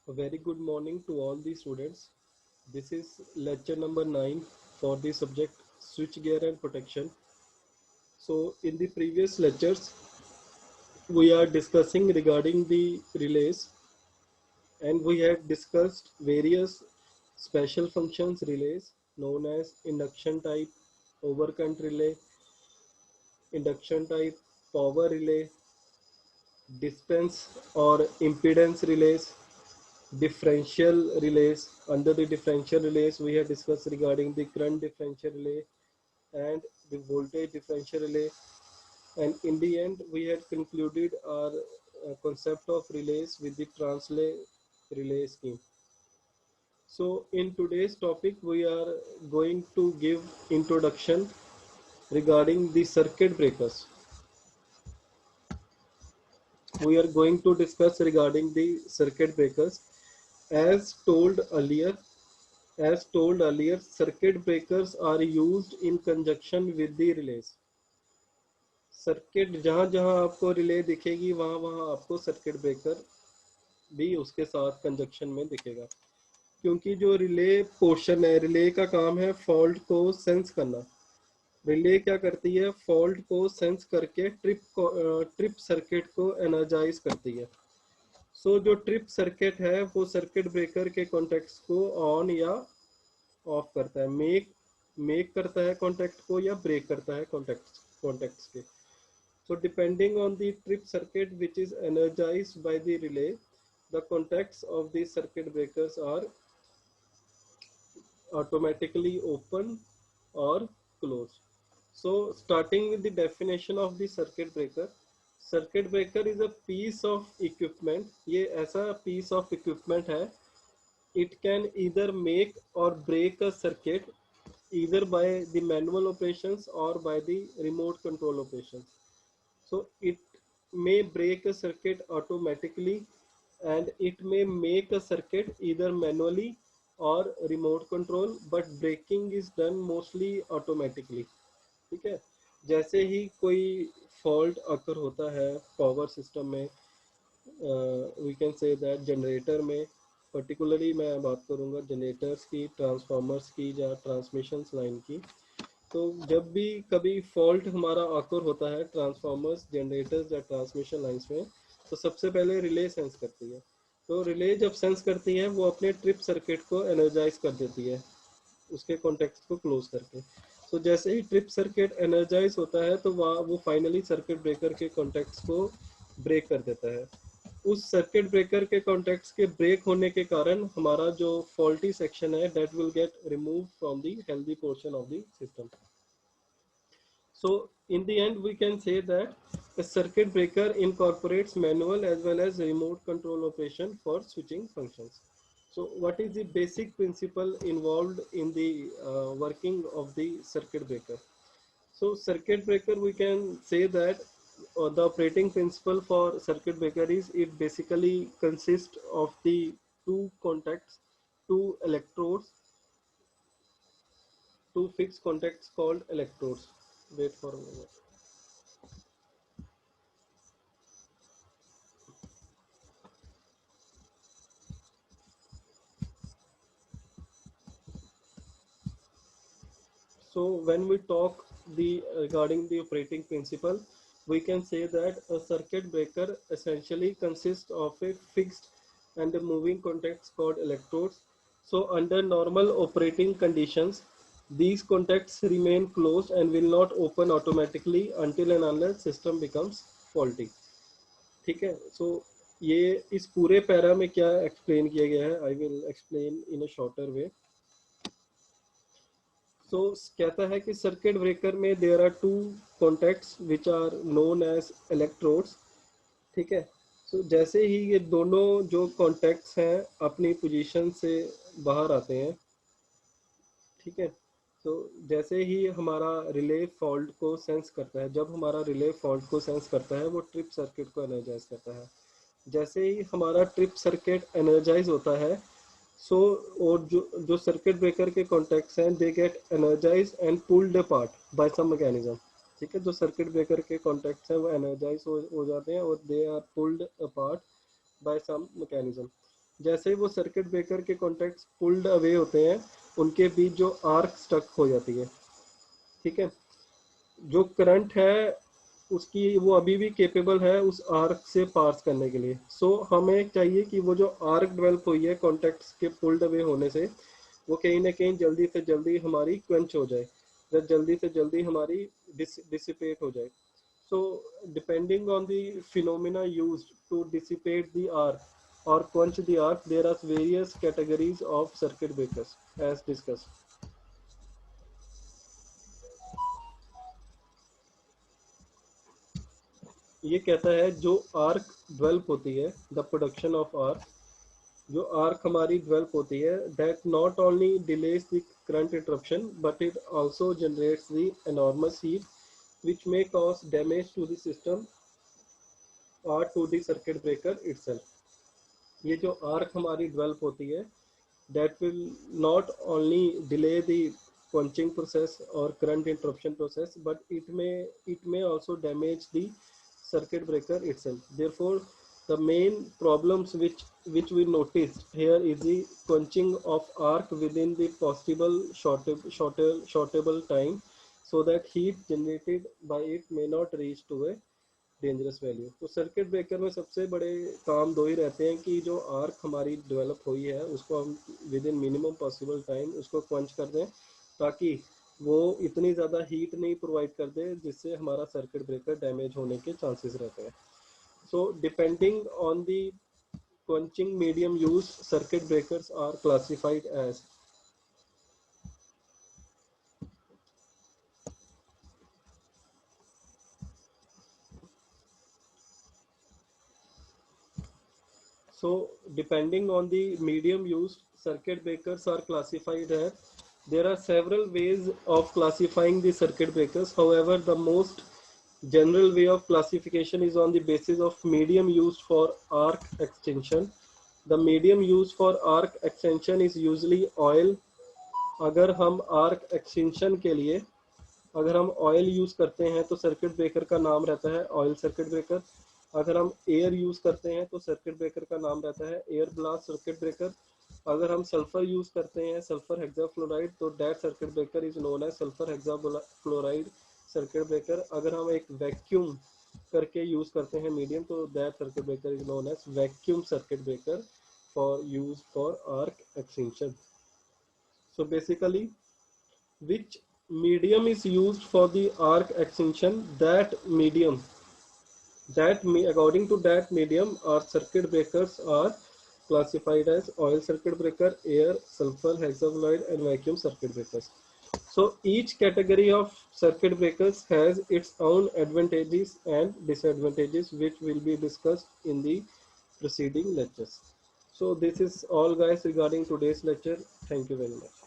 A very good morning to all the students. This is lecture number 9 for the subject switchgear and protection. So in the previous lectures, we are discussing regarding the relays, and we have discussed various special functions relays known as induction type, overcurrent relay, induction type, power relay, dispense or impedance relays, differential relays. Under the differential relays, we have discussed regarding the current differential relay and the voltage differential relay. And in the end, we had concluded our concept of relays with the translay relay scheme. So in today's topic, we are going to give introduction regarding the circuit breakers. We are going to discuss regarding the circuit breakers. As told earlier, circuit breakers are used in conjunction with the relays. Circuit जहाँ जहाँ आपको relay दिखेगी वहाँ वहाँ आपको circuit breaker भी उसके साथ कंजक्शन में दिखेगा, क्योंकि जो रिले पोर्शन है, रिले का काम है फॉल्ट को सेंस करना। रिले क्या करती है? फॉल्ट को सेंस करके ट्रिप सर्किट को एनर्जाइज करती है। सो जो ट्रिप सर्किट है वो सर्किट ब्रेकर के कॉन्टेक्ट्स को ऑन या ऑफ करता है, मेक करता है कॉन्टेक्ट को या ब्रेक करता है कॉन्टेक्ट्स के। So depending on the trip circuit which is energized by the relay, the contacts of the circuit breakers are automatically open or closed. So starting with the definition of the circuit breaker. Circuit breaker is a piece of equipment. ये ऐसा piece of equipment है, it can either make or break a circuit either by the manual operations or by the remote control operations. So it may break a circuit automatically, and it may make a circuit either manually or remote control, but breaking is done mostly automatically. ठीक है, जैसे ही कोई fault occur होता है power system में, we can say that generator में, particularly मैं बात करूंगा जनरेटर्स की, ट्रांसफार्मर्स की या ट्रांसमिशन लाइन की। तो जब भी कभी फॉल्ट हमारा आकर होता है ट्रांसफार्मर्स, जनरेटर्स या ट्रांसमिशन लाइंस में, तो सबसे पहले रिले सेंस करती है। तो रिले जब सेंस करती है वो अपने ट्रिप सर्किट को एनर्जाइज कर देती है उसके कॉन्टेक्ट को क्लोज करके। तो जैसे ही ट्रिप सर्किट एनर्जाइज होता है तो वो फाइनली सर्किट ब्रेकर के कॉन्टेक्ट्स को ब्रेक कर देता है। उस सर्किट ब्रेकर के कॉन्टेक्ट्स के ब्रेक होने के कारण हमारा जो फॉल्टी सेक्शन है that will get remove from the healthy portion of the system. So in the end, we can say that a circuit breaker incorporates manual as well as remote control operation for switching functions. So what is the basic principle involved in the working of the circuit breaker? So circuit breaker, we can say that the operating principle for circuit breaker is it basically consists of the two contacts, two electrodes, two fixed contacts called electrodes. Wait for a moment. So when we talk the regarding the operating principle, we can say that a circuit breaker essentially consists of a fixed and a moving contacts called electrodes. So under normal operating conditions, these contacts remain closed and will not open automatically until and unless system becomes faulty. ठीक है, so ये इस पूरे para में क्या explain किया गया है, I will explain in a shorter way. तो कहता है कि सर्किट ब्रेकर में there are two contacts which are known as electrodes. ठीक है, तो जैसे ही ये दोनों जो कॉन्टैक्ट्स हैं अपनी पोजीशन से बाहर आते हैं, ठीक है, तो जैसे ही हमारा रिले फॉल्ट को सेंस करता है, जब हमारा रिले फॉल्ट को सेंस करता है वो ट्रिप सर्किट को एनर्जाइज करता है। जैसे ही हमारा ट्रिप सर्किट एनर्जाइज होता है, सो और जो सर्किट ब्रेकर के कॉन्टैक्ट्स हैं they get energize and pulled apart by some mechanism. ठीक है, जो सर्किट ब्रेकर के कॉन्टैक्ट्स हैं वो एनर्जाइज हो जाते हैं और they are pulled apart by some mechanism. जैसे ही वो सर्किट ब्रेकर के कॉन्टैक्ट्स पुल्ड अवे होते हैं, उनके बीच जो आर्क स्टक हो जाती है, ठीक है। जो करंट है उसकी वो अभी भी केपेबल है उस आर्क से पास करने के लिए। सो हमें चाहिए कि वो जो आर्क डेवलप हुई है कॉन्टैक्ट्स के पुल्ड अवे होने से, वो कहीं ना कहीं जल्दी से जल्दी हमारी क्वेंच हो जाए, या जल्दी से जल्दी हमारी डिसिपेट हो जाए। So depending on the phenomena used to dissipate the arc or quench the arc, there are various categories of circuit breakers as discussed. ये कहता है जो आर्क डेवलप होती है, द प्रोडक्शन ऑफ आर्क, जो आर्क हमारी डेवलप होती है, that not only delays the current interruption but it also generates the enormous heat which may cause damage to the system or to the circuit breaker itself. ये जो arc हमारी develop होती है, that will not only delay the quenching process or current interruption process, but it may also damage the circuit breaker itself. Therefore, the main problems which we noticed here is the quenching of arc within the possible shortable time, so that heat generated by it may not reach to a dangerous value. तो circuit breaker में सबसे बड़े काम दो ही रहते हैं कि जो आर्क हमारी डेवलप हुई है उसको हम with in minimum possible time उसको क्वंच कर दें, ताकि वो इतनी ज़्यादा हीट नहीं प्रोवाइड कर दे जिससे हमारा सर्किट ब्रेकर डैमेज होने के चांसेस रहते हैं। So depending on the quenching medium use, circuit breakers are classified as. So depending on the medium used, circuit breakers are classified as, there are several ways of classifying the circuit breakers. However, the most general way of classification is on the basis of medium used for arc extension. The medium used for arc extension is usually oil. अगर हम arc extension के लिए अगर हम oil use करते हैं तो circuit breaker का नाम रहता है ऑयल सर्किट ब्रेकर। अगर हम एयर यूज़ करते हैं तो सर्किट ब्रेकर का नाम रहता है एयर ब्लास्ट सर्किट ब्रेकर। अगर हम सल्फर यूज़ करते हैं, सल्फर हेक्साफ्लोराइड, तो that circuit breaker is known as sulphur hexafluoride circuit breaker. अगर हम एक वैक्यूम करके यूज़ करते हैं मीडियम, तो that circuit breaker is known as vacuum circuit breaker for use for arc extension. So basically, which medium is used for the arc extension, according to that medium, our circuit breakers are classified as oil circuit breaker, air, sulfur, hexafluoride, and vacuum circuit breakers. So each category of circuit breakers has its own advantages and disadvantages, which will be discussed in the preceding lectures. So this is all guys regarding today's lecture. Thank you very much.